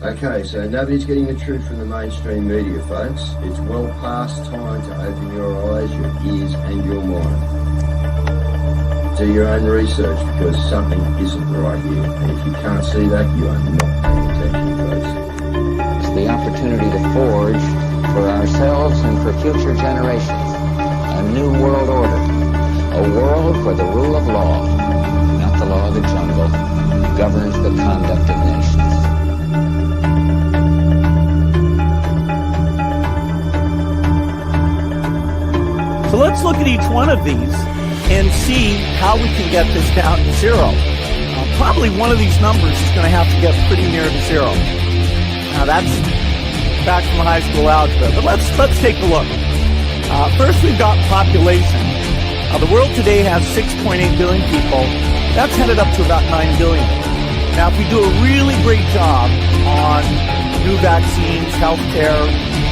Okay, so nobody's getting the truth from the mainstream media, folks. It's well past time to open your eyes, your ears, and your mind. Do your own research because something isn't right here. And if you can't see that, you are not paying attention, folks. It's the opportunity to forge for ourselves and for future generations a new world order. A world where the rule of law, not the law of the jungle, governs the conduct of nations. So let's look at each one of these and see how we can get this down to zero. Probably one of these numbers is going to have to get pretty near to zero. Now that's back from high school algebra, but let's take a look. First, we've got population. The world today has 6.8 billion people. That's headed up to about 9 billion. Now, if we do a really great job on new vaccines, healthcare,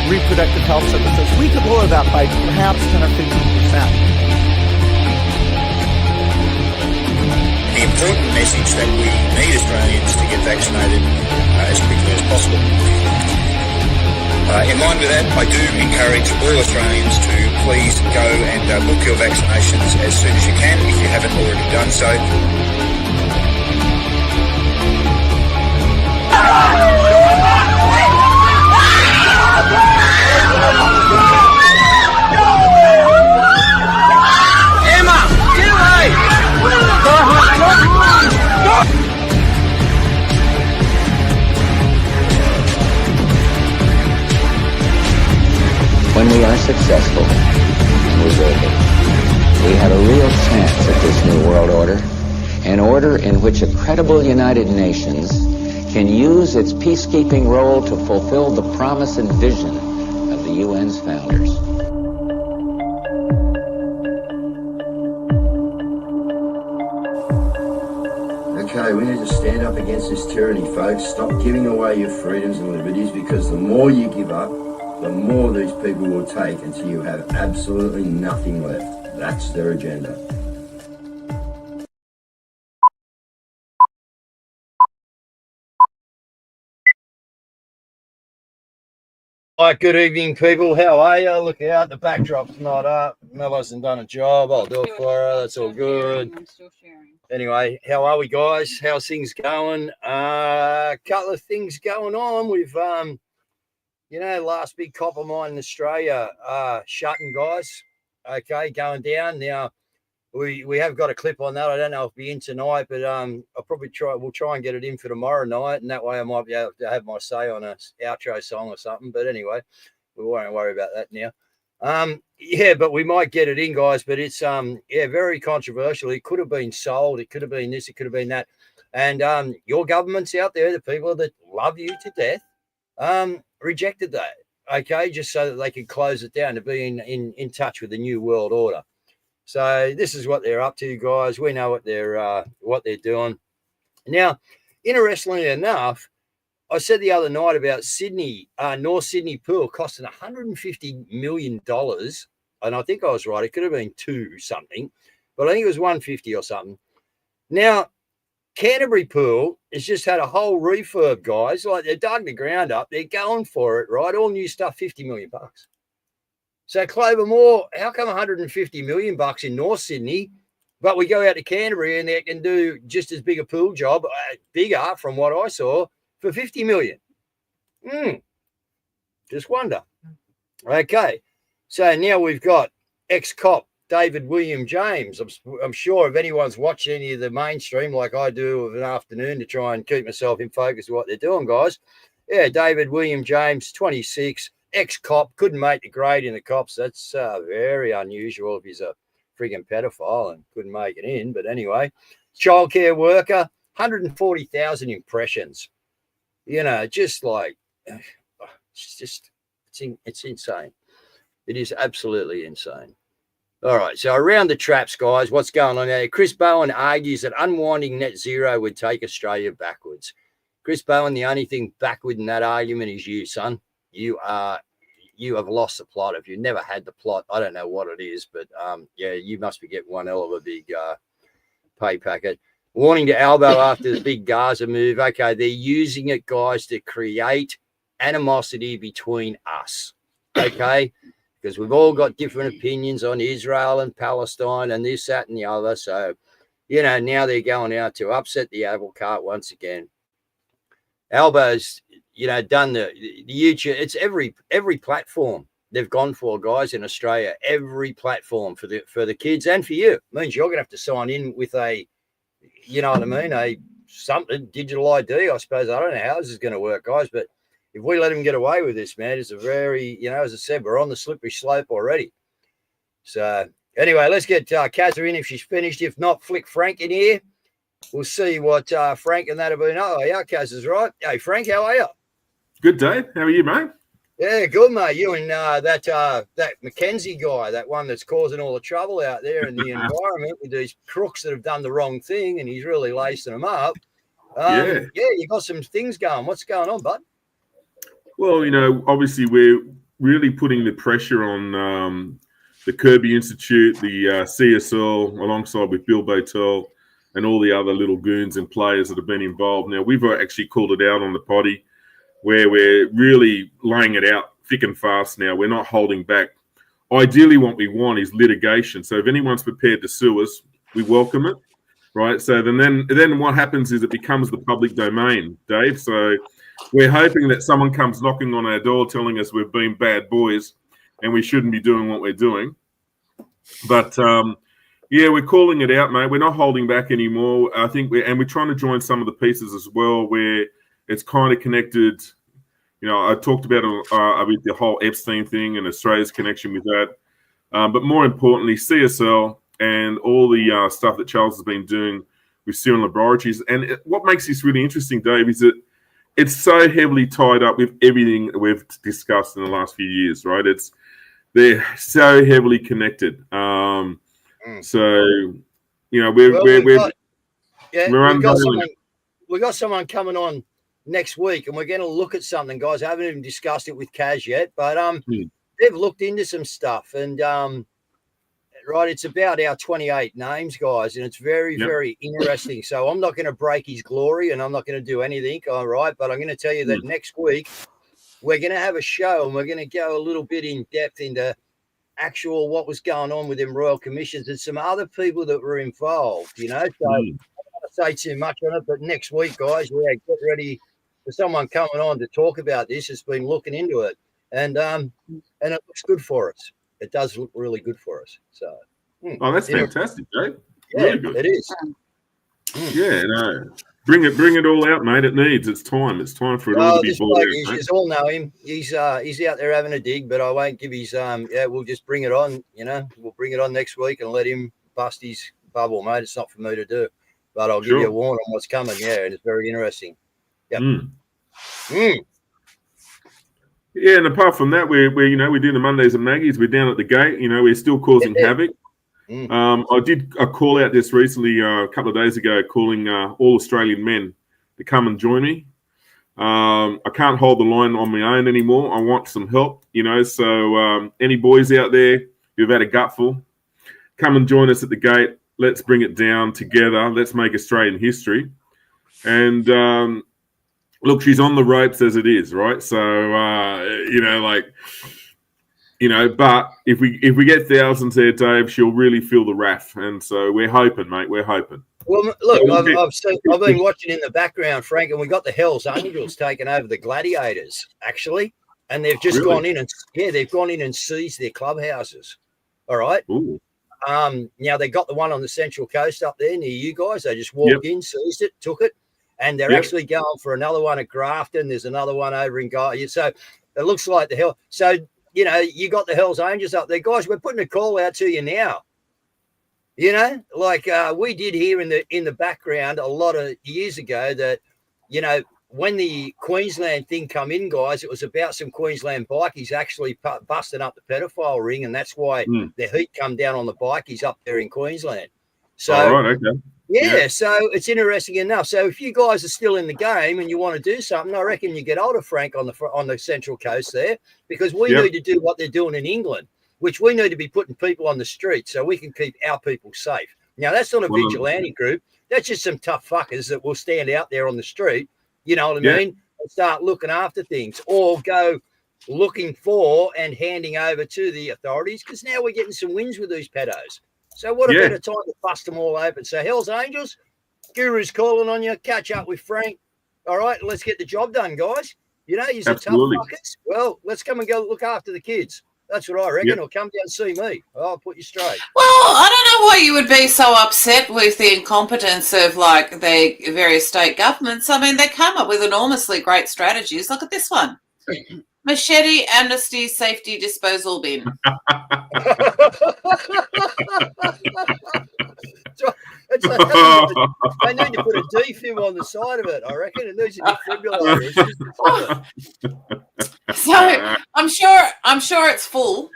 reproductive health services, we could lower that by perhaps 10 or 15%. The important message that we need Australians to get vaccinated as quickly as possible. In line with that, I do encourage all Australians to please go and book your vaccinations as soon as you can if you haven't already done so. Emma, get away! When we are successful, and we will be, we have a real chance at this new world order, an order in which a credible United Nations can use its peacekeeping role to fulfill the promise and vision of the UN's founders. Okay, we need to stand up against this tyranny, folks. Stop giving away your freedoms and liberties, because the more you give up, the more these people will take until you have absolutely nothing left. That's their agenda. Right, good evening, people. How are you? Look out, the backdrop's not up. Mel hasn't done a job. I'll do it for her. That's all good. I'm still sharing. Anyway, how are we, guys? How's things going? A couple of things going on. We've, last big copper mine in Australia shutting, guys. Okay, going down. Now, we have got a clip on that. I don't know if it'll be in tonight, but we'll try and get it in for tomorrow night, and that way I might be able to have my say on a outro song or something. But anyway, we won't worry about that now. But we might get it in, guys. But it's very controversial. It could have been sold. It could have been this. It could have been that. And your governments out there, the people that love you to death, rejected that. Okay, just so that they could close it down to be in touch with the new world order. So this is what they're up to, guys. We know what they're doing. Now, interestingly enough, I said the other night about Sydney, North Sydney pool costing $150 million. And I think I was right. It could have been two something, but I think it was 150 or something. Now, Canterbury pool has just had a whole refurb, guys. Like, they dug the ground up. They're going for it, right? All new stuff, $50 million. So Clover Moore, how come $150 million in North Sydney, but we go out to Canterbury and they can do just as big a pool job, bigger from what I saw, for $50 million? Just wonder. Okay, so now we've got ex-cop David William James. I'm sure if anyone's watched any of the mainstream like I do of an afternoon to try and keep myself in focus with what they're doing, guys. Yeah, David William James, 26, ex-cop, couldn't make the grade in the cops. That's very unusual if he's a frigging pedophile and couldn't make it in. But anyway, childcare worker, 140,000 impressions. Just like, it's insane. It is absolutely insane. All right, so around the traps, guys, what's going on there? Chris Bowen argues that unwinding net zero would take Australia backwards. Chris Bowen, the only thing backward in that argument is you, son. You have lost the plot. If you've never had the plot, I don't know what it is, but you must be getting one hell of a big pay packet. wanting to elbow after the big Gaza move. Okay, they're using it, guys, to create animosity between us. Okay, because we've all got different opinions on Israel and Palestine and this, that, and the other. So, you know, now they're going out to upset the apple cart once again. Albo's, you know, done the YouTube. It's every platform they've gone for, guys, in Australia. Every platform for the kids and for you. It means you're going to have to sign in with a, you know what I mean, a something digital ID. I suppose I don't know how this is going to work, guys, but if we let him get away with this, man, it's a very, you know, as I said, we're on the slippery slope already. So anyway, let's get Caz in if she's finished. If not, flick Frank in here. We'll see what Frank and that have been. Oh, yeah, Caz is right. Hey, Frank, how are you? Good, Dave. How are you, mate? Yeah, good, mate. You and that Mackenzie guy, that one that's causing all the trouble out there in the environment with these crooks that have done the wrong thing, and he's really lacing them up. Yeah, you got some things going. What's going on, bud? Well, you know, obviously we're really putting the pressure on the Kirby Institute, the CSL, alongside with Bill Botel and all the other little goons and players that have been involved. Now, we've actually called it out on the potty where we're really laying it out thick and fast now. We're not holding back. Ideally, what we want is litigation. So if anyone's prepared to sue us, we welcome it, right? So then what happens is it becomes the public domain, Dave. So we're hoping that someone comes knocking on our door telling us we've been bad boys and we shouldn't be doing what we're doing. But, yeah, we're calling it out, mate. We're not holding back anymore. I think we're trying to join some of the pieces as well where it's kind of connected. You know, I talked about with the whole Epstein thing and Australia's connection with that. But more importantly, CSL and all the stuff that Charles has been doing with Serum Laboratories. And what makes this really interesting, Dave, is that it's so heavily tied up with everything that we've discussed in the last few years, right? They're so heavily connected. So, you know, we've got someone coming on next week, and we're going to look at something, guys. I haven't even discussed it with Caz yet, but they've looked into some stuff, and right, it's about our 28 names, guys, and it's very, very interesting. So I'm not going to break his glory, and I'm not going to do anything, all right, but I'm going to tell you that next week we're going to have a show, and we're going to go a little bit in depth into actual what was going on with them royal commissions and some other people that were involved, you know. So I don't want to say too much on it, but next week, guys, yeah, get ready for someone coming on to talk about this. Has been looking into it, and it looks good for us. It does look really good for us. So, oh, that's fantastic, Jay. Yeah, really good. It is. Yeah, no. Bring it all out, mate. It needs. It's time. It's time for it all to be brought out. You all know him. He's out there having a dig, but I won't give his we'll just bring it on. You know, we'll bring it on next week and let him bust his bubble, mate. It's not for me to do, but I'll give you a warning on what's coming. Yeah, and it's very interesting. Yep. Yeah, and apart from that, we're doing the Mondays and Maggies. We're down at the gate. You know, we're still causing havoc. I did a call out this recently a couple of days ago, calling all Australian men to come and join me. I can't hold the line on my own anymore. I want some help, you know. So any boys out there who've had a gutful, come and join us at the gate. Let's bring it down together. Let's make Australian history. And look, she's on the ropes as it is, right? So but if we get thousands there, Dave, she'll really feel the wrath. And so we're hoping, mate. We're hoping. Well, look, I've been watching in the background, Frank, and we got the Hells Angels taking over the Gladiators, actually, and they've just gone in and seized their clubhouses. All right. Ooh. Now they got the one on the Central Coast up there near you guys. They just walked in, seized it, took it, and they're actually going for another one at Grafton. There's another one over in Guy. So it looks like the hell. So. You know, you got the Hells Angels up there. Guys, we're putting a call out to you now. You know, like we did here in the background a lot of years ago that, you know, when the Queensland thing come in, guys, it was about some Queensland bikies actually busting up the pedophile ring, and that's why the heat come down on the bikies up there in Queensland. So, okay. Yeah, so it's interesting enough. So if you guys are still in the game and you want to do something, I reckon you get hold of Frank on the Central Coast there, because we need to do what they're doing in England, which we need to be putting people on the street so we can keep our people safe. Now, that's not a vigilante group. That's just some tough fuckers that will stand out there on the street, you know what I mean, and start looking after things, or go looking for and handing over to the authorities, because now we're getting some wins with these pedos. So what a better time to bust them all open. So Hell's Angels, Guru's calling on you. Catch up with Frank. All right, let's get the job done, guys. You know, you're tough fuckers. Well, let's come and go look after the kids. That's what I reckon. Or come down and see me. I'll put you straight. Well, I don't know why you would be so upset with the incompetence of like the various state governments. I mean, they come up with enormously great strategies. Look at this one. Machete amnesty safety disposal bin. It's like, they need to put a defib on the side of it. I reckon it needs a defibrillator. So I'm sure it's full.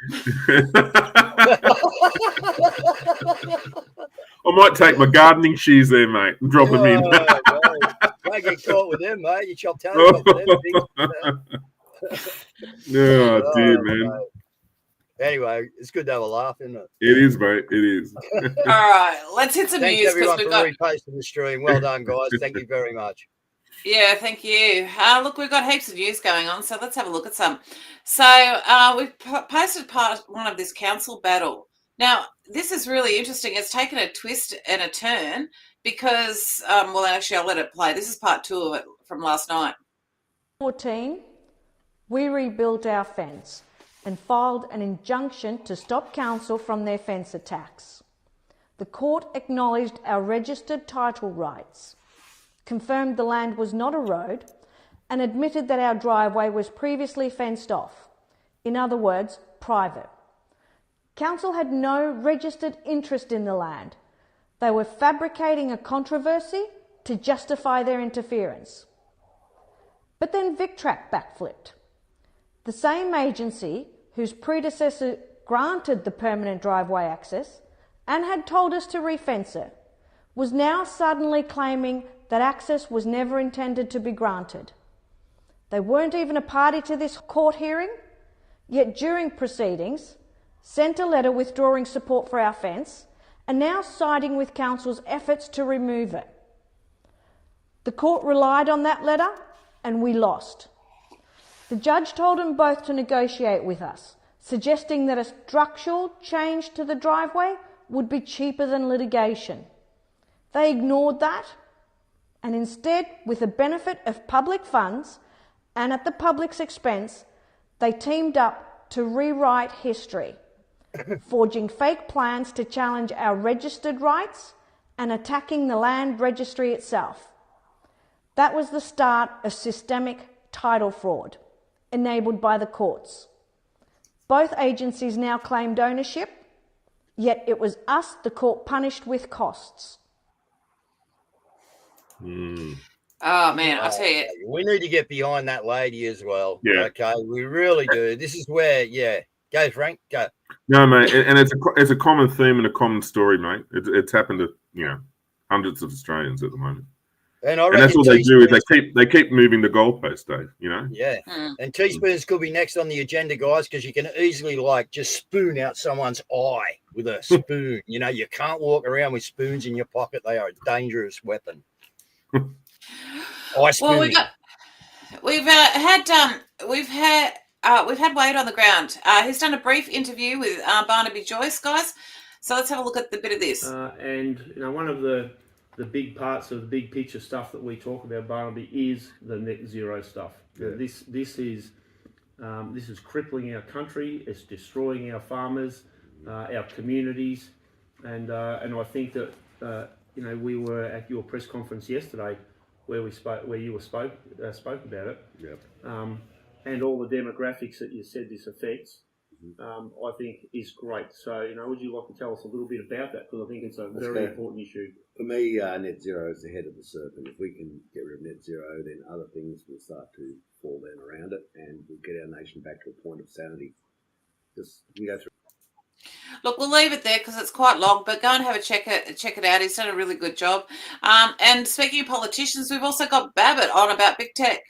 I might take my gardening shoes there, mate, and drop them in. Don't get caught with them, mate. You chop tails off them. Oh, dear, man. Mate. Anyway, it's good to have a laugh, isn't it? It is, mate. It is. All right, let's hit some Thanks news. everyone for reposting the stream. Well done, guys. Thank you very much. Yeah, thank you. Look, we've got heaps of news going on, so let's have a look at some. So we've posted part one of this council battle. Now, this is really interesting. It's taken a twist and a turn because, well, actually, I'll let it play. This is part 2 of it from last night. 2014, we rebuilt our fence and filed an injunction to stop council from their fence attacks. The court acknowledged our registered title rights, confirmed the land was not a road, and admitted that our driveway was previously fenced off. In other words, private. Council had no registered interest in the land. They were fabricating a controversy to justify their interference. But then VicTrack backflipped. The same agency whose predecessor granted the permanent driveway access and had told us to refence it was now suddenly claiming that access was never intended to be granted. They weren't even a party to this court hearing, yet during proceedings sent a letter withdrawing support for our fence and now siding with council's efforts to remove it. The court relied on that letter and we lost. The judge told them both to negotiate with us, suggesting that a structural change to the driveway would be cheaper than litigation. They ignored that, and instead, with the benefit of public funds and at the public's expense, they teamed up to rewrite history, forging fake plans to challenge our registered rights and attacking the land registry itself. That was the start of systemic title fraud, enabled by the courts. Both agencies now claimed ownership, yet it was us the court punished with costs. Oh, man, I tell you. We need to get behind that lady as well. Yeah. Okay, we really do. This is where, go, Frank, go. No, mate, and it's a common theme and a common story, mate. It's happened to hundreds of Australians at the moment. And that's what they do is they keep moving the goalpost, Dave. You know. Yeah, and teaspoons could be next on the agenda, guys, because you can easily just spoon out someone's eye with a spoon. You know, you can't walk around with spoons in your pocket; they are a dangerous weapon. Eye spoon. Well, we've had Wade on the ground. He's done a brief interview with Barnaby Joyce, guys. So let's have a look at the bit of this. And one of the big parts of the big picture stuff that we talk about, Barnaby, is the net zero stuff. Yeah. This is crippling our country. It's destroying our farmers, our communities, and I think that we were at your press conference yesterday where you spoke about it. Yep. And all the demographics that you said this affects. I think is great. So, would you like to tell us a little bit about that? Because I think it's a very important issue. For me, net zero is the head of the serpent. If we can get rid of net zero, then other things will start to fall down around it, and we'll get our nation back to a point of sanity. Just you go through. Look, we'll leave it there because it's quite long, but go and have a check it out. He's done a really good job. And speaking of politicians, we've also got Babbitt on about big tech.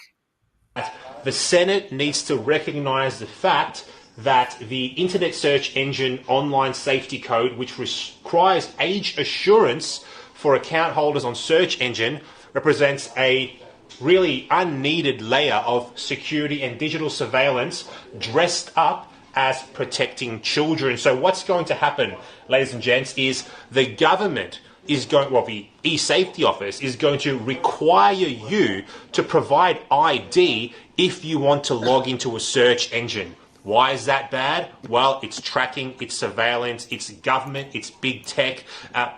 The Senate needs to recognise the fact that the Internet Search Engine Online Safety Code, which requires age assurance for account holders on search engine represents a really unneeded layer of security and digital surveillance dressed up as protecting children. So what's going to happen, ladies and gents, is the government is going, well, the e-safety office is going to require you to provide ID if you want to log into a search engine. Why is that bad? Well, it's tracking, it's surveillance, it's government, it's big tech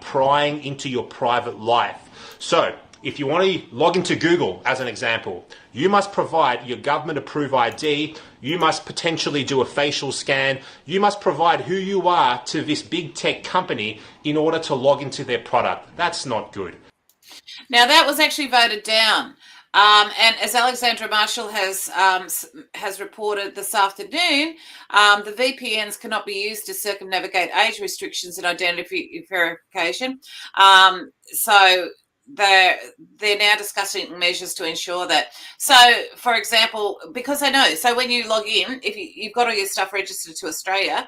prying into your private life. So if you want to log into Google, as an example, you must provide your government-approved ID, you must potentially do a facial scan, you must provide who you are to this big tech company in order to log into their product. That's not good. Now, that was actually voted down. And as Alexandra Marshall has reported this afternoon, the VPNs cannot be used to circumnavigate age restrictions and identity verification. So they're now discussing measures to ensure that. So, for example, because I know, so when you log in, if you've got all your stuff registered to Australia,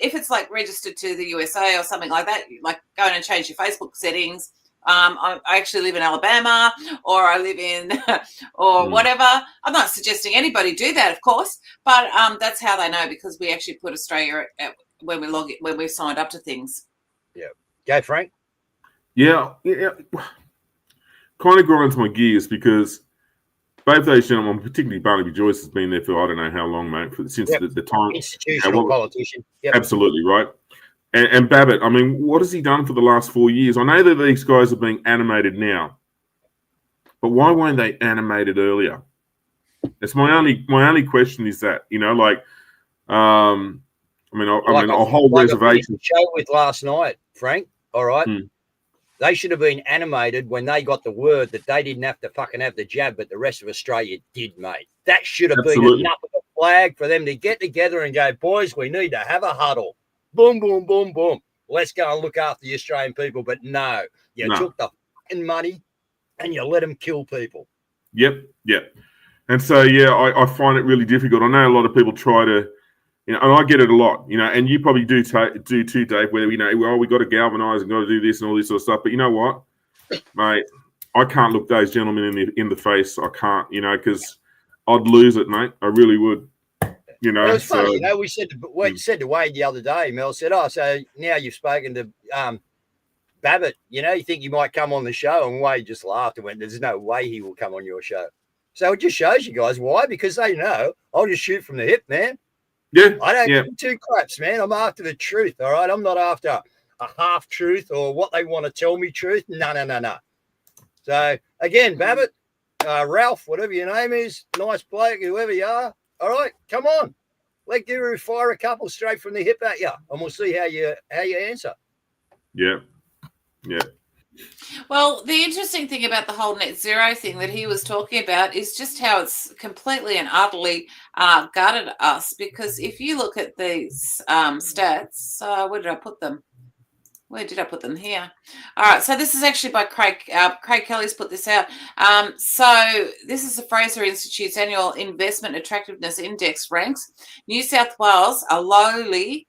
if it's like registered to the USA or something like that, like go in and change your Facebook settings. I actually live in Alabama, or I live in, or whatever. I'm not suggesting anybody do that, of course, but that's how they know, because we actually put Australia when we log it, when we've signed up to things. Yeah. Go, Frank. Yeah. Kind of grinds my gears because both those gentlemen, particularly Barnaby Joyce, has been there for I don't know how long, mate, since the time. Institutional politician. Yep. Absolutely, right. And Babbitt, I mean, what has he done for the last 4 years? I know that these guys are being animated now, but why weren't they animated earlier? It's my only question is that, I'll hold reservations. Show with last night, Frank. All right, they should have been animated when they got the word that they didn't have to fucking have the jab, but the rest of Australia did, mate. That should have been enough of a flag for them to get together and go, boys, we need to have a huddle. Boom, boom, boom, boom. Let's go and look after the Australian people. But no, you took the fucking money and you let them kill people. Yep. And so, I find it really difficult. I know a lot of people try to, and I get it a lot, and you probably do too, Dave, where, we got to galvanise and got to do this and all this sort of stuff. But you know what, mate, I can't look those gentlemen in the face. I can't, because I'd lose it, mate. I really would. It was funny, we said to Wade the other day, Mel said, so now you've spoken to Babbitt, you think you might come on the show? And Wade just laughed and went, there's no way he will come on your show. So it just shows you guys why, because they know I'll just shoot from the hip, man. Yeah. I don't give two craps, man. I'm after the truth, all right? I'm not after a half truth or what they want to tell me truth. No. So, again, Babbitt, Ralph, whatever your name is, nice bloke, whoever you are, all right, come on. Let Guru fire a couple straight from the hip at you, and we'll see how you answer. Yeah. Well, the interesting thing about the whole net zero thing that he was talking about is just how it's completely and utterly gutted us. Because if you look at these stats, where did I put them? Here. All right. So this is actually by Craig. Craig Kelly's put this out. So this is the Fraser Institute's annual Investment Attractiveness Index ranks New South Wales a lowly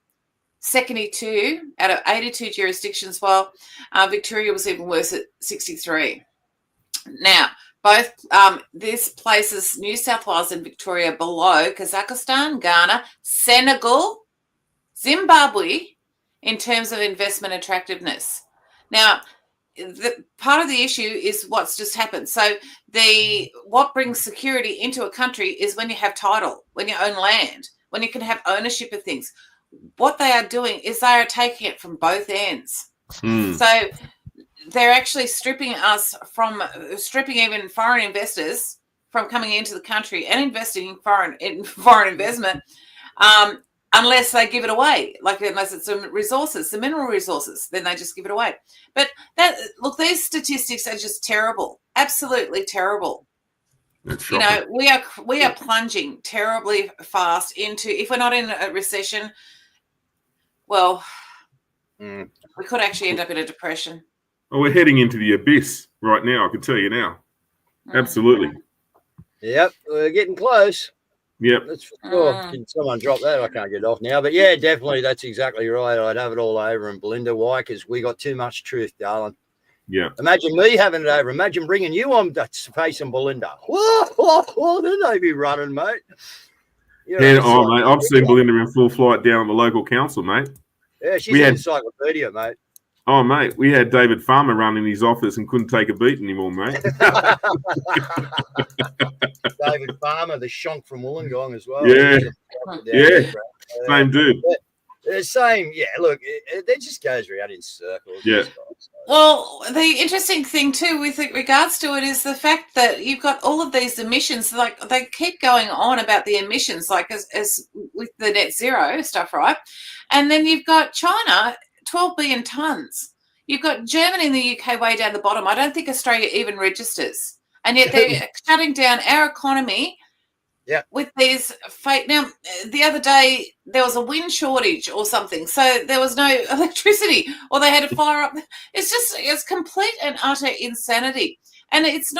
72 out of 82 jurisdictions, while Victoria was even worse at 63. Now, both this places New South Wales and Victoria below Kazakhstan, Ghana, Senegal, Zimbabwe, in terms of investment attractiveness. Now, the part of the issue is what's just happened. So what brings security into a country is when you have title, when you own land, when you can have ownership of things. What they are doing is they are taking it from both ends. So they're actually stripping even foreign investors from coming into the country and investing in foreign investment. Unless they give it away, unless it's some resources, some mineral resources, then they just give it away. But these statistics are just terrible, absolutely terrible. We are plunging terribly fast into, if we're not in a recession, well, we could actually end up in a depression. Well, we're heading into the abyss right now, I can tell you now. Absolutely. Yep, we're getting close. Yep. That's for sure. Can someone drop that? I can't get it off now. But yeah, definitely, that's exactly right. I'd have it all over. And Belinda, why? Because we got too much truth, darling. Yeah. Imagine me having it over. Imagine bringing you on facing Belinda. Whoa, then they'd be running, mate. You know, Mate, I've seen Belinda in full flight down at the local council, mate. Yeah, she's an encyclopedia, mate. Oh, mate, we had David Farmer running his office and couldn't take a beat anymore, mate. David Farmer, the shonk from Wollongong as well. Yeah. Same dude. Same, yeah. Look, it just goes around in circles. Yeah. Well, the interesting thing too with regards to it is the fact that you've got all of these emissions. Like they keep going on about the emissions, like as with the net zero stuff, right? And then you've got China, 12 billion tons. You've got Germany and the UK way down the bottom. I don't think Australia even registers, and yet they're shutting down our economy. Yeah. With these fake. Now, the other day there was a wind shortage or something, so there was no electricity, or they had to fire up. It's complete and utter insanity, and it is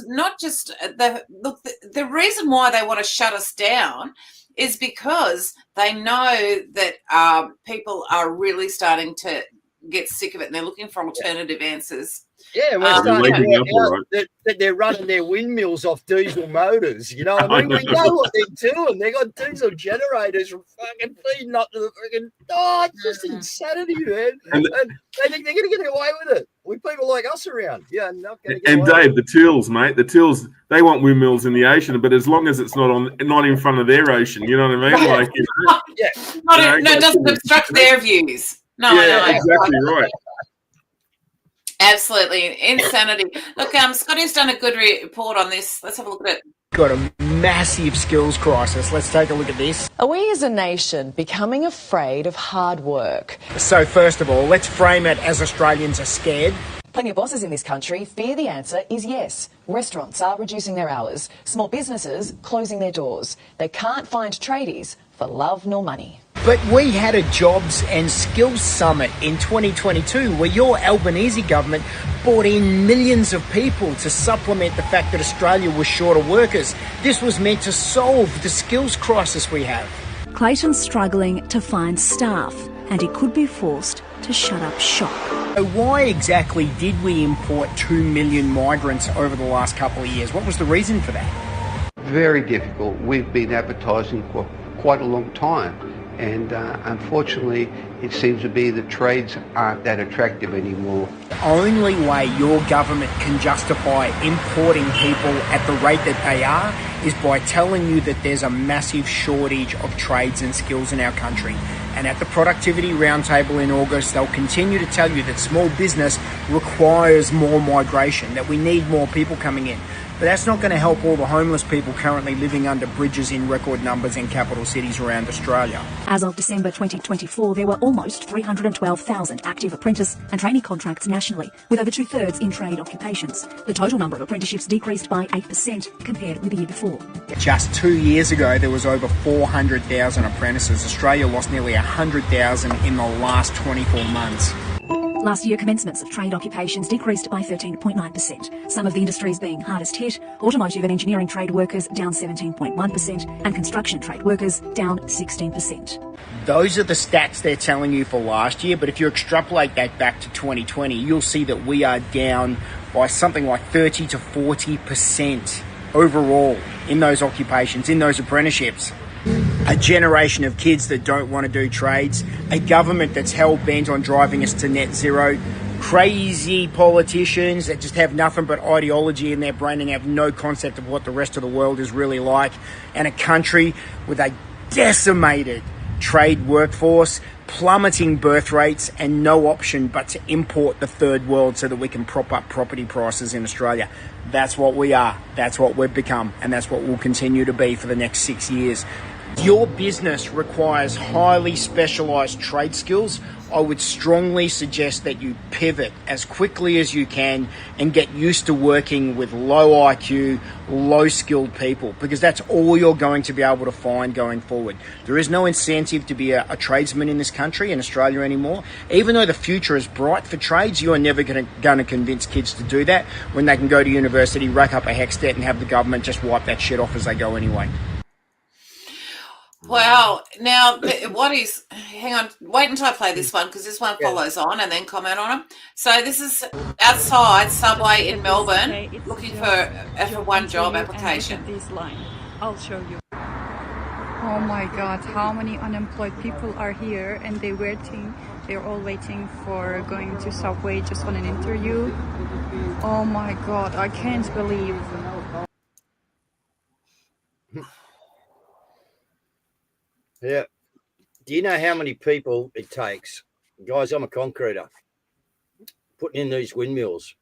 not just the reason why they want to shut us down is because they know that people are really starting to get sick of it, and they're looking for alternative answers. Yeah, we're starting to that they're running their windmills off diesel motors. You know what I mean? We know what they're doing. They got diesel generators from fucking feeding up to the freaking. Oh, it's just insanity, man. And they think they're going to get away with it with people like us around. Yeah, not going to get away Dave, the tills, mate, they want windmills in the ocean, but as long as it's not in front of their ocean, you know what I mean? Like, it doesn't obstruct their views. No, exactly right. Absolutely insanity. Look, Scotty's done a good report on this. Let's have a look at it. Got a massive skills crisis. Let's take a look at this. Are we as a nation becoming afraid of hard work? So first of all, let's frame it as Australians are scared. Plenty of bosses in this country fear the answer is yes. Restaurants are reducing their hours. Small businesses closing their doors. They can't find tradies for love nor money. But we had a Jobs and Skills Summit in 2022 where your Albanese government brought in millions of people to supplement the fact that Australia was short of workers. This was meant to solve the skills crisis we have. Clayton's struggling to find staff, and he could be forced to shut up shop. So why exactly did we import 2 million migrants over the last couple of years? What was the reason for that? Very difficult. We've been advertising for quite a long time. And unfortunately, it seems to be that trades aren't that attractive anymore. The only way your government can justify importing people at the rate that they are is by telling you that there's a massive shortage of trades and skills in our country. And at the Productivity Roundtable in August, they'll continue to tell you that small business requires more migration, that we need more people coming in. But that's not going to help all the homeless people currently living under bridges in record numbers in capital cities around Australia. As of December 2024, there were almost 312,000 active apprentice and trainee contracts nationally, with over 2/3 in trade occupations. The total number of apprenticeships decreased by 8% compared with the year before. Just 2 years ago, there was over 400,000 apprentices. Australia lost nearly 100,000 in the last 24 months. Last year, commencements of trade occupations decreased by 13.9%. Some of the industries being hardest hit: automotive and engineering trade workers down 17.1% and construction trade workers down 16%. Those are the stats they're telling you for last year, but if you extrapolate that back to 2020, you'll see that we are down by something like 30 to 40% overall in those occupations, in those apprenticeships. A generation of kids that don't want to do trades, a government that's hell-bent on driving us to net zero, crazy politicians that just have nothing but ideology in their brain and have no concept of what the rest of the world is really like, and a country with a decimated trade workforce, plummeting birth rates, and no option but to import the third world so that we can prop up property prices in Australia. That's what we are, that's what we've become, and that's what we'll continue to be for the next 6 years. Your business requires highly specialised trade skills. I would strongly suggest that you pivot as quickly as you can and get used to working with low IQ, low skilled people, because that's all you're going to be able to find going forward. There is no incentive to be a tradesman in this country, in Australia anymore. Even though the future is bright for trades, you are never going to convince kids to do that when they can go to university, rack up a HECS debt and have the government just wipe that shit off as they go anyway. Well, now what is? Hang on, wait until I play this one because this one follows on, and then comment on them. So this is outside Subway in Melbourne, looking for a F1 job application. This line, I'll show you. Oh my God! How many unemployed people are here, and they're all waiting for going to Subway just on an interview. Oh my God! I can't believe. Yeah. Do you know how many people it takes? Guys, I'm a concreter. Putting in these windmills,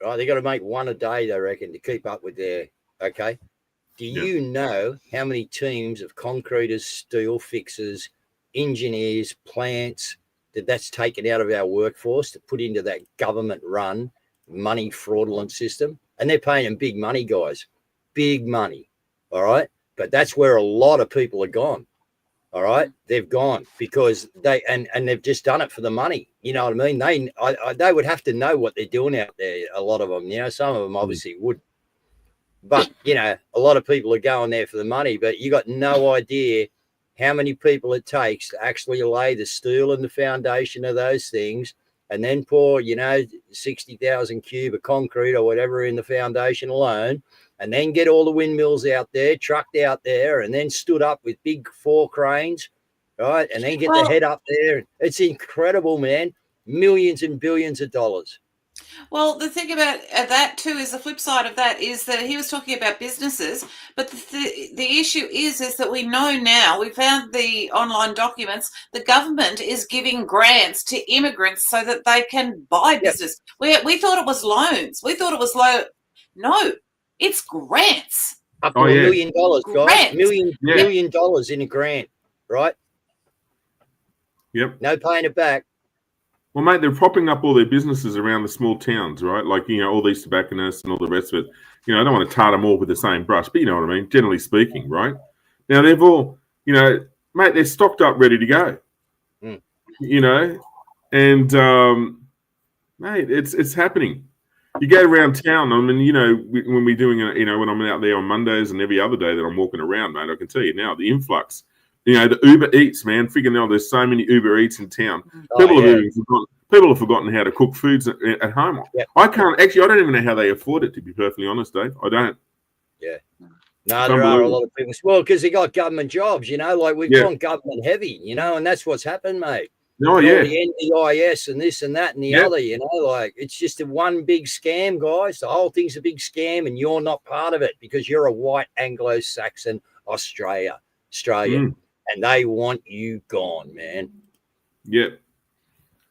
right? They got to make one a day, they reckon, to keep up with their, okay? Do you know how many teams of concreters, steel fixers, engineers, plants that's taken out of our workforce to put into that government-run, money fraudulent system? And they're paying them big money, guys. Big money, all right? But that's where a lot of people are gone. All right, they've gone because and they've just done it for the money. You know what I mean? They would have to know what they're doing out there. A lot of them, you know, some of them obviously would, but you know, a lot of people are going there for the money. But you got no idea how many people it takes to actually lay the steel and the foundation of those things, and then pour, you know, 60,000 cube of concrete or whatever in the foundation alone. And then get all the windmills out there, trucked out there, and then stood up with big 4 cranes, right? And then get the head up there. It's incredible, man. Millions and billions of dollars. Well, the thing about that too is the flip side of that is that he was talking about businesses, but the issue is that we know now, we found the online documents, the government is giving grants to immigrants so that they can buy business. We thought it was loans. We thought it was low. No. It's grants. Up to $1 million, guys. $1 million in a grant, right? Yep. No paying it back. Well, mate, they're propping up all their businesses around the small towns, right? Like, you know, all these tobacconists and all the rest of it. You know, I don't want to tar them all with the same brush, but you know what I mean, generally speaking, right? Now, they've all, you know, mate, they're stocked up, ready to go. You know, and, mate, it's happening. You go around town, I mean, you know, when we're doing, you know, when I'm out there on Mondays and every other day that I'm walking around, mate, I can tell you now, the influx, you know, the Uber Eats, man, freaking hell, there's so many Uber Eats in town. People have forgotten how to cook foods at home. I don't even know how they afford it, to be perfectly honest, Dave. I don't. Yeah. No, there are a lot of people. Well, because they got government jobs, you know, like we've gone government heavy, you know, and that's what's happened, mate. Oh, yeah. The NDIS and this and that and the other, you know, like it's just a one big scam, guys. The whole thing's a big scam, and you're not part of it because you're a white Anglo-Saxon Australian, and they want you gone, man. Yep.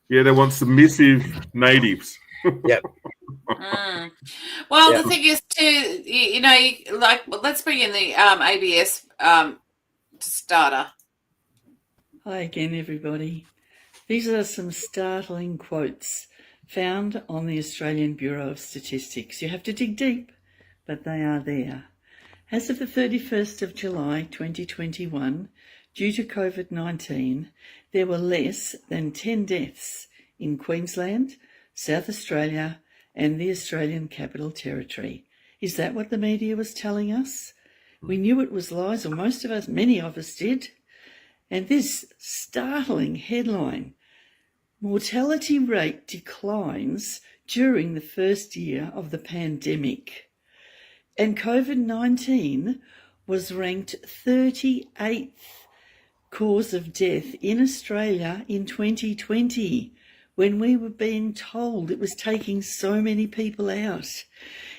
Yeah, they want submissive natives. Yep. Well, the thing is, too, you know, let's bring in the ABS starter. Hi again, everybody. These are some startling quotes found on the Australian Bureau of Statistics. You have to dig deep, but they are there. As of the 31st of July 2021, due to COVID-19, there were less than 10 deaths in Queensland, South Australia, and the Australian Capital Territory. Is that what the media was telling us? We knew it was lies, or many of us did. And this startling headline, mortality rate declines during the first year of the pandemic. And COVID-19 was ranked 38th cause of death in Australia in 2020, when we were being told it was taking so many people out.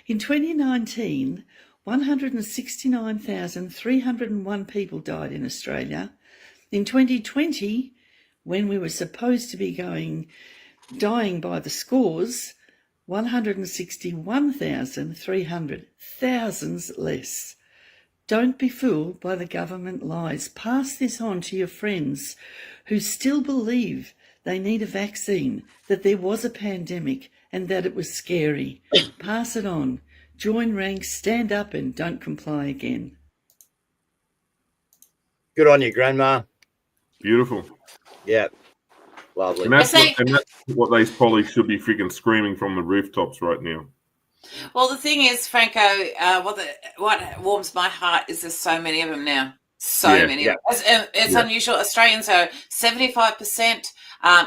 In 2019, 169,301 people died in Australia. In 2020, when we were supposed to be dying by the scores, 161,300, thousands less. Don't be fooled by the government lies. Pass this on to your friends who still believe they need a vaccine, that there was a pandemic and that it was scary. Pass it on. Join ranks, stand up and don't comply again. Good on you, Grandma. Beautiful. Yeah. Lovely. And that's what these pollies should be freaking screaming from the rooftops right now. Well, the thing is, Franco, what warms my heart is there's so many of them now. So Yeah. many. Yeah. It's Yeah. unusual. Australians are 75%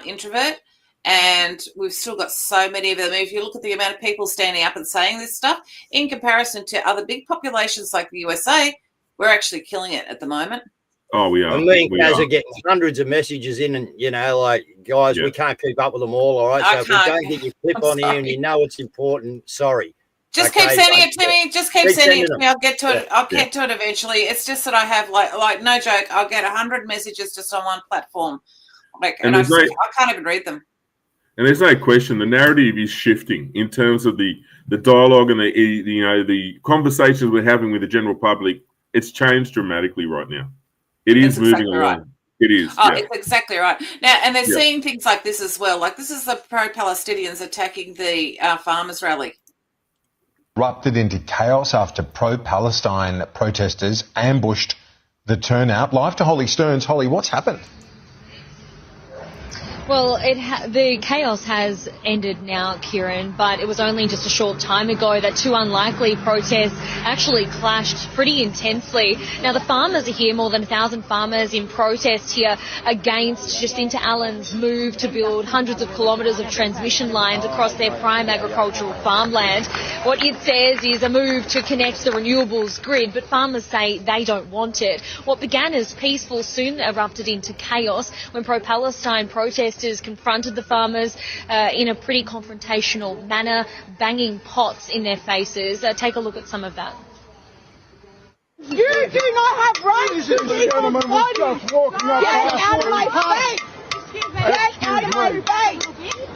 introvert, and we've still got so many of them. If you look at the amount of people standing up and saying this stuff, in comparison to other big populations like the USA, we're actually killing it at the moment. Oh, we are. And me and We Caz are. are getting hundreds of messages in, and like, guys, Yeah. we can't keep up with them all. All right, I so if we can't. don't get your clip I'm on here, and sorry. you know it's important, sorry. Just keep Okay, sending but, it to me. Just keep keep sending it sending to me. them. I'll get to it. Yeah. I'll get to it eventually. It's just that I have like no joke. I'll get 100 messages just on one platform, and I can't even read them. And there's no question the narrative is shifting in terms of the dialogue and the conversations we're having with the general public. It's changed dramatically right now. It is moving along. Right. It is. Oh, yeah. it's exactly right. Now, and they're Yeah. seeing things like this as well. Like this is the pro-Palestinians attacking the farmers' rally. Erupted into chaos after pro-Palestine protesters ambushed the turnout. Live to Holly Stearns. Holly, what's happened? Well, the chaos has ended now, Kieran, but it was only just a short time ago that two unlikely protests actually clashed pretty intensely. Now, the farmers are here, more than 1,000 farmers in protest here against Jacinta Allen's move to build hundreds of kilometres of transmission lines across their prime agricultural farmland. What it says is a move to connect the renewables grid, but farmers say they don't want it. What began as peaceful soon erupted into chaos when pro-Palestine protesters confronted the farmers in a pretty confrontational manner, banging pots in their faces. Take a look at some of that. You do not have rights to people's bodies. Get out of my face. Get out of my face.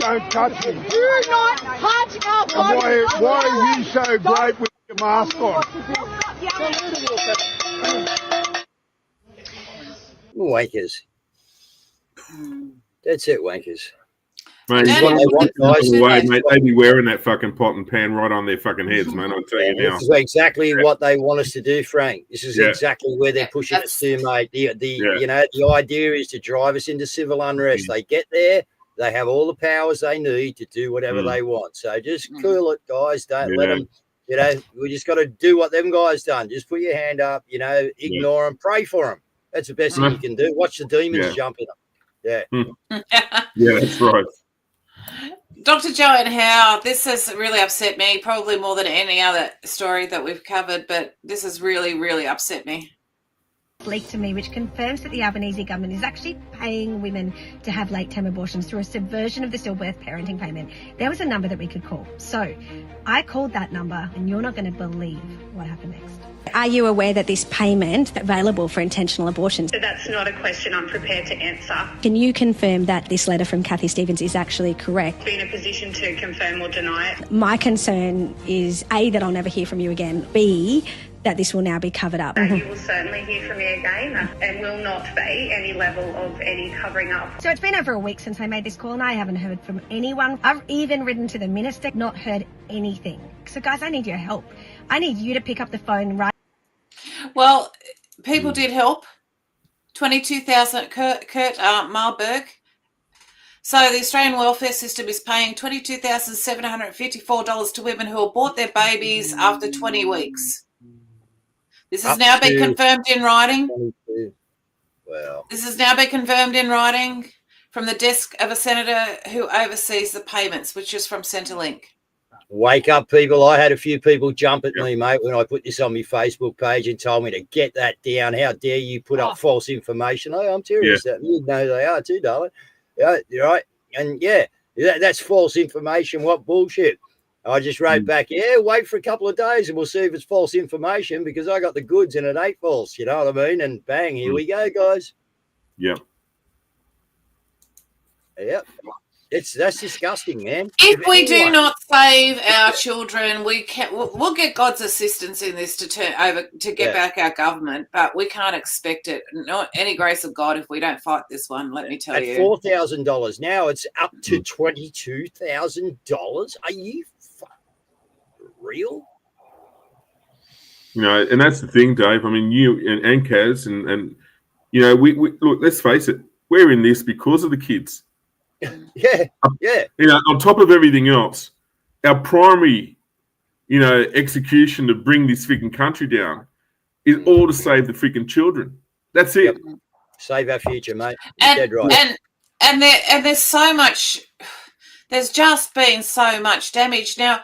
Don't touch me. Do not touch our bodies. Why are you so great with your mask on? Wankers. That's it, wankers. Mate, This is what they want, guys. mate, they be wearing that fucking pot and pan right on their fucking heads, man. I'll tell you now. This is exactly what they want us to do, Frank. This is Yeah. exactly where they're pushing us to, mate. The idea is to drive us into civil unrest. They get there, they have all the powers they need to do whatever they want. So just cool it, guys. Don't let them. We just got to do what them guys done. Just put your hand up. Ignore them, pray for them. That's the best thing you can do. Watch the demons jump in them. Yeah. Yeah, that's right. Dr. Joanne Howe, this has really upset me, probably more than any other story that we've covered, but this has really, really upset me. Leaked to me, which confirms that the Albanese government is actually paying women to have late-term abortions through a subversion of the stillbirth parenting payment. There was a number that we could call. So I called that number, and you're not going to believe what happened next. Are you aware that this payment is available for intentional abortions? That's not a question I'm prepared to answer. Can you confirm that this letter from Kathy Stevens is actually correct? Be in a position to confirm or deny it. My concern is A, that I'll never hear from you again, B, that this will now be covered up. You will certainly hear from me again and will not be any level of any covering up. So it's been over a week since I made this call and I haven't heard from anyone. I've even written to the minister, not heard anything. So guys, I need your help. I need you to pick up the phone right. Well, people did help. 22,000, Kurt Marburg. So the Australian welfare system is paying $22,754 to women who abort their babies after 20 weeks. This has now been confirmed in writing. Wow. This has now been confirmed in writing from the desk of a senator who oversees the payments, which is from Centrelink. Wake up, people. I had a few people jump at me, mate, when I put this on my Facebook page and told me to get that down. How dare you put up false information? Oh, I'm serious. You know they are too, darling. Yeah, you're right. And that's false information. What bullshit. I just wrote back, wait for a couple of days and we'll see if it's false information because I got the goods and it ain't false. You know what I mean? And bang, here we go, guys. Yep. Yep. That's disgusting, man. If we do not save our children, we'll get God's assistance in this to get back our government, but we can't expect it. Not any grace of God if we don't fight this one. Let me tell you. At $4,000 now, it's up to $22,000. Are you real? And that's the thing, Dave. I mean, you and Caz and we look. Let's face it. We're in this because of the kids. Yeah. On top of everything else, our primary, execution to bring this freaking country down is all to save the freaking children. That's it. Save our future, mate. And Dead right. there's so much. There's just been so much damage. Now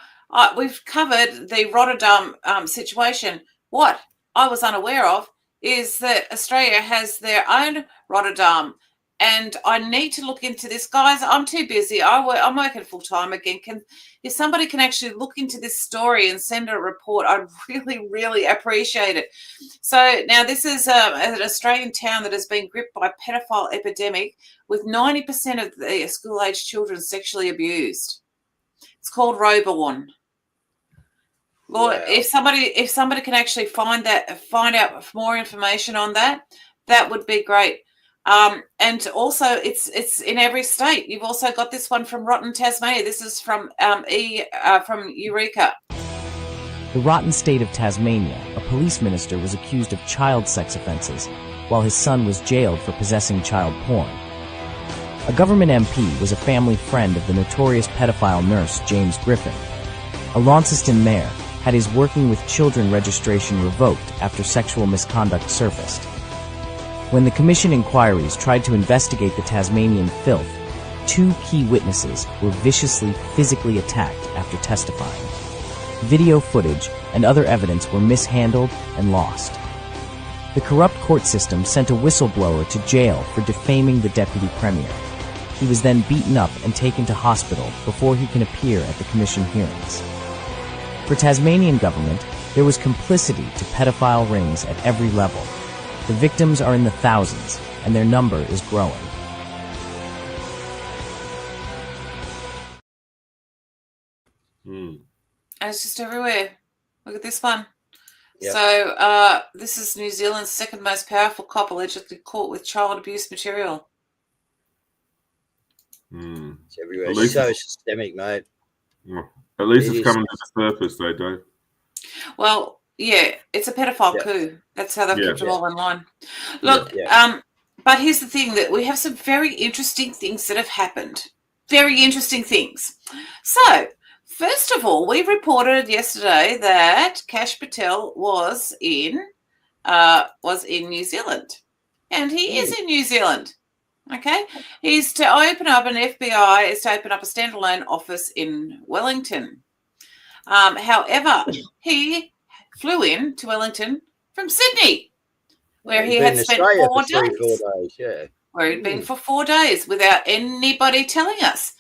we've covered the Rotterdam situation. What I was unaware of is that Australia has their own Rotterdam, and I need to look into this, guys. I'm too busy. I'm working full time again. If somebody can actually look into this story and send a report, I'd really, really appreciate it. So now this is an Australian town that has been gripped by a pedophile epidemic, with 90% of the school-aged children sexually abused. It's called Robourne. Lord, Wow. if somebody can actually find out more information on that, that would be great. And also, it's in every state. You've also got this one from Rotten, Tasmania. This is from Eureka. The rotten state of Tasmania, a police minister was accused of child sex offences, while his son was jailed for possessing child porn. A government MP was a family friend of the notorious pedophile nurse James Griffin. A Launceston mayor had his working with children registration revoked after sexual misconduct surfaced. When the commission inquiries tried to investigate the Tasmanian filth, 2 key witnesses were viciously physically attacked after testifying. Video footage and other evidence were mishandled and lost. The corrupt court system sent a whistleblower to jail for defaming the deputy premier. He was then beaten up and taken to hospital before he can appear at the commission hearings. For Tasmanian government, there was complicity to pedophile rings at every level. The victims are in the thousands, and their number is growing. And it's just everywhere. Look at this one. Yep. So this is New Zealand's second most powerful cop allegedly caught with child abuse material. It's everywhere. At It's least so systemic, mate. At least It it's is. coming to the surface, though, Dave. Well, yeah, it's a pedophile coup. That's how they've Yeah. kept them all in line. Look, but here's the thing, that we have some very interesting things that have happened. Very interesting things. So, first of all, we reported yesterday that Kash Patel was in New Zealand, and he is in New Zealand. Okay, he's to open up an FBI is to open up a standalone office in Wellington. However, he flew in to Wellington from Sydney, where he had spent 4 days. Yeah. Where he'd been for 4 days without anybody telling us.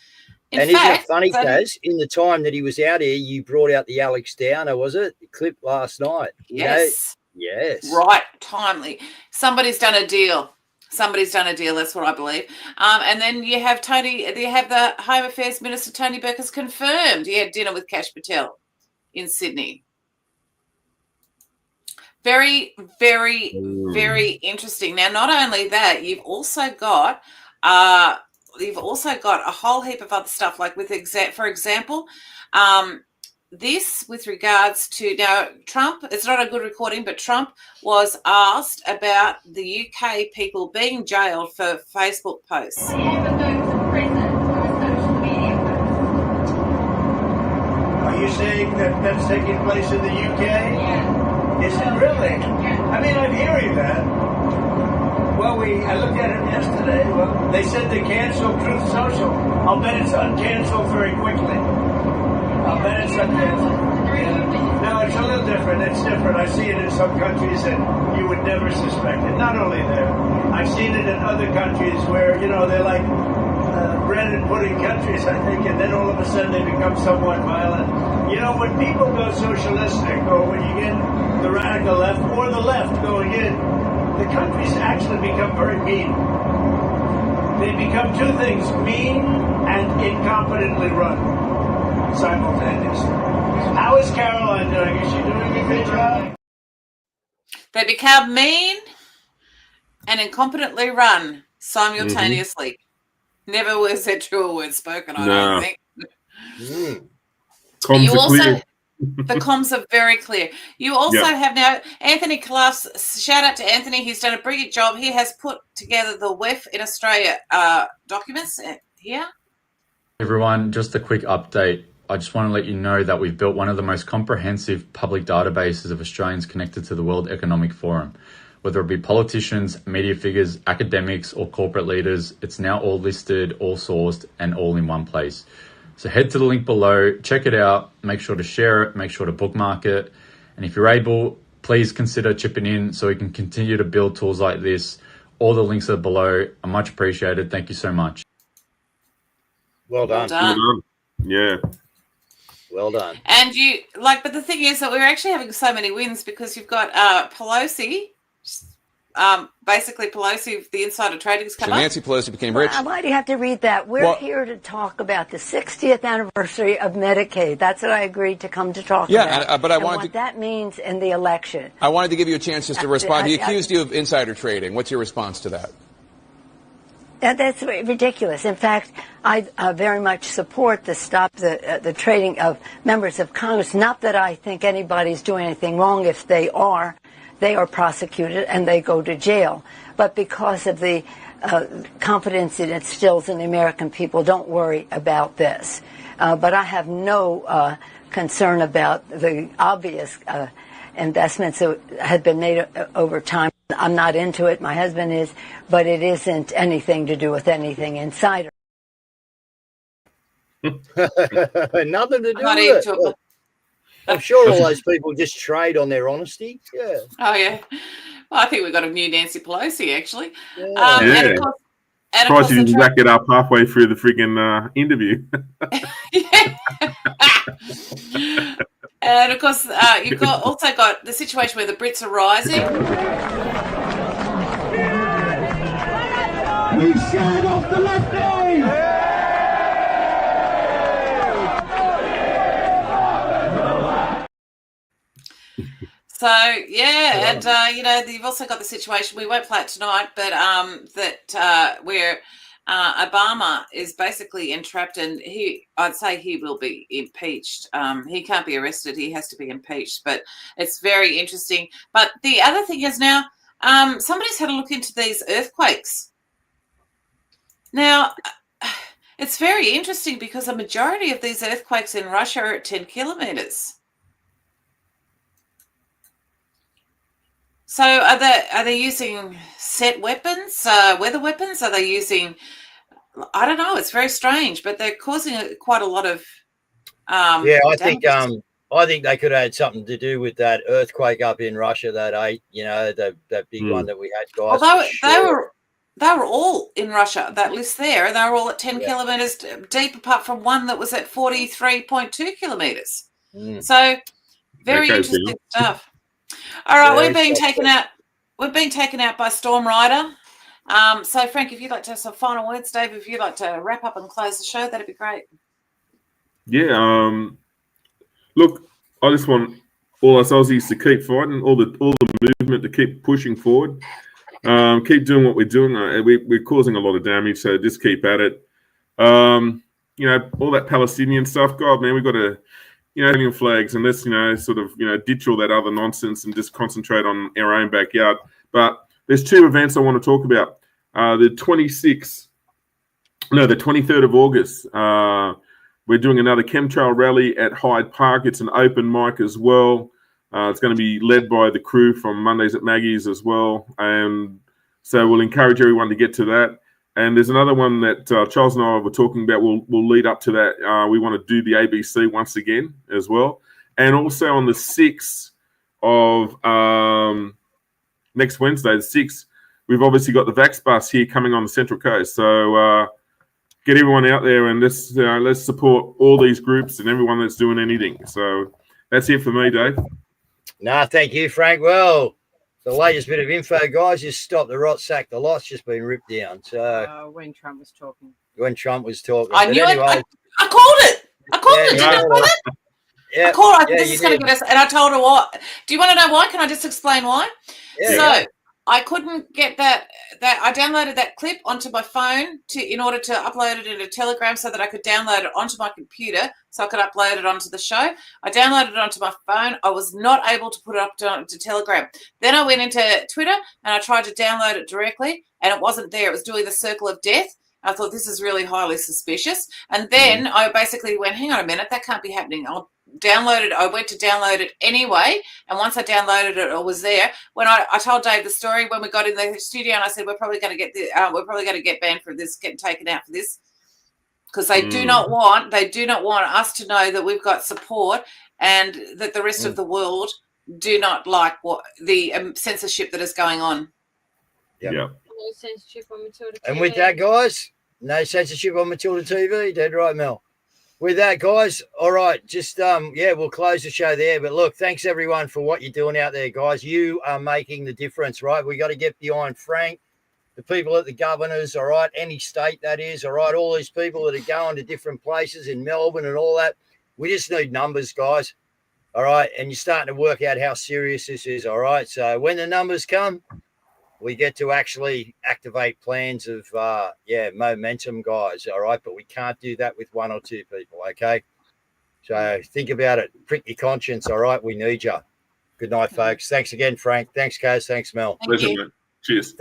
In And fact, isn't it funny, Caz, in the time that he was out here, you brought out the Alex Downer, was it? The clip last night. You know? Yes. Yes. Right, timely. Somebody's done a deal. That's what I believe. And then you have the Home Affairs Minister, Tony Burke, confirmed he had dinner with Kash Patel in Sydney. Very, very, very interesting. Now, not only that, you've also got a whole heap of other stuff, like for example, this with regards to, now Trump, it's not a good recording, but Trump was asked about the UK people being jailed for Facebook posts. Are you saying that that's taking place in the UK? Yeah. Is it really? I mean, I'm hearing that. Well, I looked at it yesterday. Well, they said they canceled Truth Social. I'll bet it's uncanceled very quickly. I'll bet it's uncanceled. No, it's a little different. It's different. I see it in some countries that you would never suspect it. Not only there. I've seen it in other countries where, they're like bread and pudding countries, I think, and then all of a sudden they become somewhat violent. When people go socialistic, or when you get the radical left or the left going in, the countries actually become very mean. They become 2 things, mean and incompetently run simultaneously. How is Caroline doing? Is she doing a good job? They become mean and incompetently run simultaneously. Never was there truer words spoken, I don't think. Comms are clear. The comms are very clear. You also have now Anthony Klaus. Shout out to Anthony. He's done a brilliant job. He has put together the WEF in Australia documents here. Everyone, just a quick update. I just want to let you know that we've built one of the most comprehensive public databases of Australians connected to the World Economic Forum. whether it be politicians, media figures, academics, or corporate leaders. It's now all listed, all sourced, and all in one place. So head to the link below, check it out, make sure to share it, make sure to bookmark it. And if you're able, please consider chipping in so we can continue to build tools like this. All the links are below. I'm much appreciated. Thank you so much. Well done. Well done. Yeah. Well done. And but the thing is that we're actually having so many wins because you've got Pelosi, basically Pelosi, the insider trading's come up. Nancy Pelosi became rich. Why do you have to read that? We're here to talk about the 60th anniversary of Medicaid. That's what I agreed to come to talk about. Yeah, but I and wanted what that means in the election. I wanted to give you a chance just to respond. He accused you of insider trading. What's your response to that? That's ridiculous. In fact, I very much support the stop the trading of members of Congress. Not that I think anybody's doing anything wrong. If they are prosecuted and they go to jail. But because of the confidence it instills in the American people, don't worry about this. But I have no concern about the obvious investments that had been made over time. I'm not into it. My husband is, but it isn't anything to do with anything insider. Nothing to do Not with into it. I'm sure all those people just trade on their honesty. Yeah. Oh, yeah. Well, I think we've got a new Nancy Pelosi, actually. Yeah. And of course, Surprised you didn't back it up halfway through the friggin' interview. And of course, you've also got the situation where the Brits are rising. We stand off the lefty! So yeah, and you've also got the situation. We won't play it tonight, but where Obama is basically entrapped, and I'd say he will be impeached. He can't be arrested; he has to be impeached. But it's very interesting. But the other thing is now, somebody's had a look into these earthquakes. Now, it's very interesting because a majority of these earthquakes in Russia are at 10 kilometers. So are they using set weapons, weather weapons? Are they using, I don't know, it's very strange, but they're causing quite a lot of I think they could have had something to do with that earthquake up in Russia that that big one that we had, guys. Well, they were all in Russia, that list there, and they were all at 10 kilometers deep, apart from one that was at 43.2 kilometers. So very interesting stuff. All right, we've been taken out. We've been taken out by Storm Rider. So, Frank, if you'd like to have some final words, Dave, if you'd like to wrap up and close the show, that'd be great. Yeah. Look, I just want all us Aussies to keep fighting, all the movement to keep pushing forward, keep doing what we're doing. We're causing a lot of damage, so just keep at it. All that Palestinian stuff. God, man, we've got to. Alien flags, and let's, ditch all that other nonsense and just concentrate on our own backyard. But there's two events I want to talk about. The 23rd of August, we're doing another chemtrail rally at Hyde Park. It's an open mic as well. It's going to be led by the crew from Mondays at Maggie's as well. And so we'll encourage everyone to get to that. And there's another one that Charles and I were talking about. We'll lead up to that. We want to do the ABC once again as well. And also on the 6th of next Wednesday, the 6th, we've obviously got the Vax Bus here coming on the Central Coast. So get everyone out there and let's support all these groups and everyone that's doing anything. So that's it for me, Dave. No, thank you, Frank. Well, the latest bit of info, guys, is stop the rot sack. The lot's just been ripped down. So when Trump was talking. I knew it. I called it. I called it. Did I call it? Yeah. I called it. This is going to get us. And I told her what. Do you want to know why? Can I just explain why? Yeah. I couldn't get that. I downloaded that clip onto my phone in order to upload it into Telegram so that I could download it onto my computer so I could upload it onto the show. I downloaded it onto my phone. I was not able to put it up to Telegram. Then I went into Twitter and I tried to download it directly and it wasn't there. It was doing the circle of death. I thought this is really highly suspicious. And then I basically went, hang on a minute, that can't be happening. downloaded. I went to download it anyway, and once I downloaded it, it was there. When I told Dave the story when we got in the studio, and I said we're probably going to get banned for this, getting taken out for this, because they do not want us to know that we've got support, and that the rest of the world do not like what the censorship that is going on. Yep. No censorship on Matilda TV. And with that, guys, no censorship on Matilda TV. Dead right, Mel. With that, guys, all right, just, we'll close the show there. But look, thanks, everyone, for what you're doing out there, guys. You are making the difference, right? We got to get behind Frank, the people at the governors, all right, any state that is, all right, all these people that are going to different places in Melbourne and all that. We just need numbers, guys, all right? And you're starting to work out how serious this is, all right? So when the numbers come, we get to actually activate plans of, momentum, guys, all right? But we can't do that with one or two people, okay? So think about it. Prick your conscience, all right? We need you. Good night, folks. Thanks again, Frank. Thanks, Caz. Thanks, Mel. Pleasure, mate. Cheers.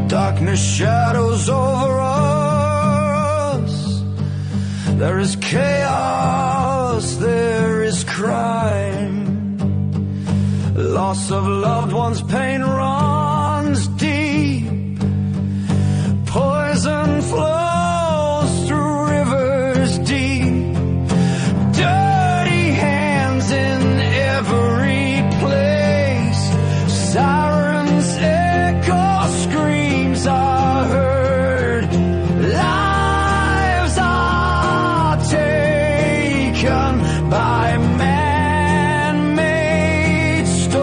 Darkness shadows over us. There is chaos, there is crime. Loss of loved ones, pain runs deep. Poison flows through rivers deep. Dirty hands in every place. Sirens echo, screams are heard. Lives are taken by man-made storms.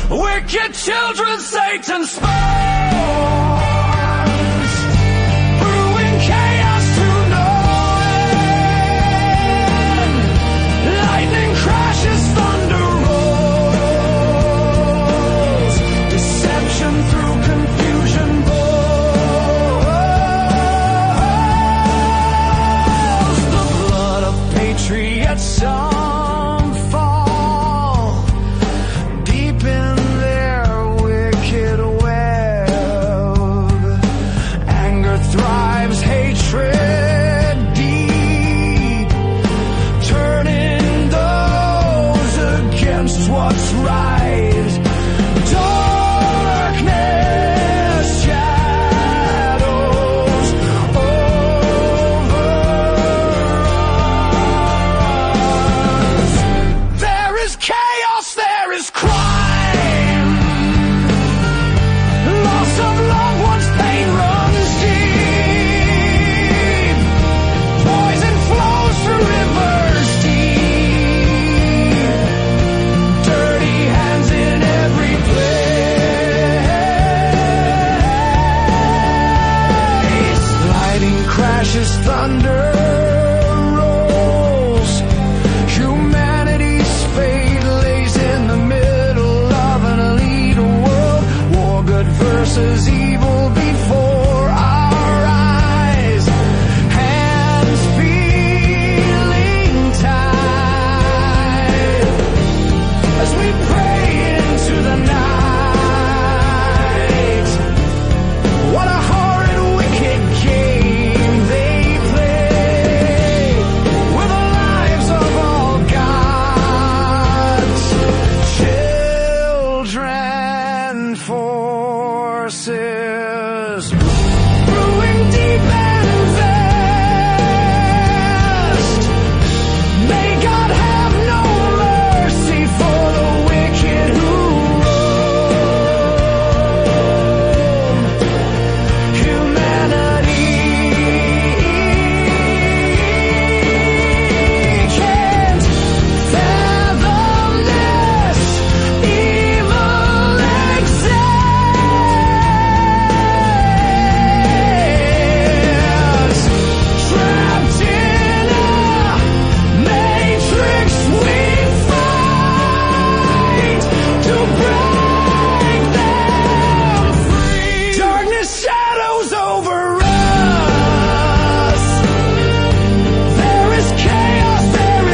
Wicked children, Satan's spawns, brewing chaos to no end. Lightning crashes, thunder rolls. Deception through confusion boils. The blood of patriots, some fall deep in their wicked web. Anger thrives, hatred deep, turning those against what's right. Darkness, shadows over us. There is chaos, there is crime. Loss of loved ones, pain runs deep. Poison flows through rivers deep. Dirty hands in every place. Lightning crashes, thunder rolls. Humanity's fate lays in the middle of an elite world. War good versus evil before our eyes. Hands feeling tied as we pray into the night. What a horrid, wicked game they play with the lives of all God's children. Forces